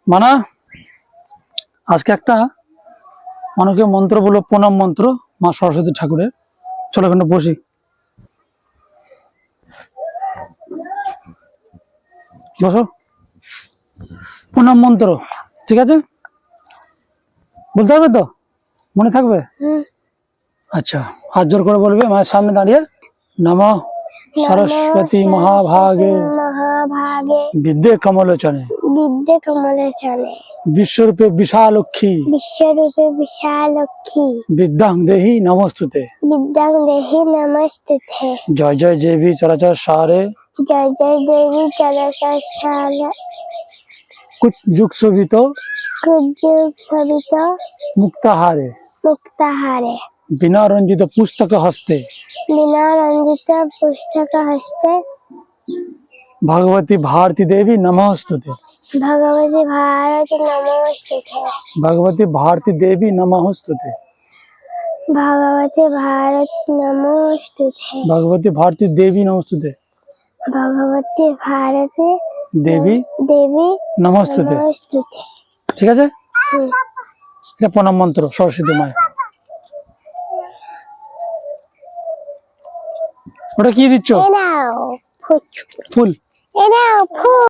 মানা আজকে একটা অনেকে মন্ত্র বলো, প্রণাম মন্ত্র মা সরস্বতী ঠাকুরের। চলো এখানে বসি। বসো। প্রণাম মন্ত্র ঠিক আছে, বলতে হবে তো, মনে থাকবে? আচ্ছা, হাত জোর করে বলবে মায়ের সামনে দাঁড়িয়ে। নমঃ সরস্বতী মহাভাগে মহাভাগে বিদ্যে কমলোচনে বিদ্যে কমলোচনে বিশ্বরূপে বিশালক্ষী বিশ্বরূপে বিশালক্ষী বিদ্যাং দেহি নমস্তুতে। বিদ্যাং দেহি নমস্তুতে। জয় জয় দেবী চরাচর সারে জয় জয় দেবী চরকাশালা যুগ শোভিত কুজ্জুগ শোভিত মুক্তাহারে মুক্তাহারে বিনা রঞ্জিত পুস্তক হস্তে বিনা রঞ্জিত পুস্তক হস্তে ভগবতী ভারতী দেবী নমস্তুতে। ভগবতী ভারতী নমস্তুতে। ভগবতী ভারতী দেবী নমস্তুতে। ভগবতী ভারতী নমস্তুতে। ভগবতী ভারতী দেবী নমস্তুতে। ভগবতী ভারতী দেবী দেবী নমস্তুতে। নমস্তুতে। ঠিক আছে, এটা প্রণাম মন্ত্র সরস্বতী মায়ের। ওটা কি দিচ্ছ? এ নাও ফুল। এ নাও ফুল।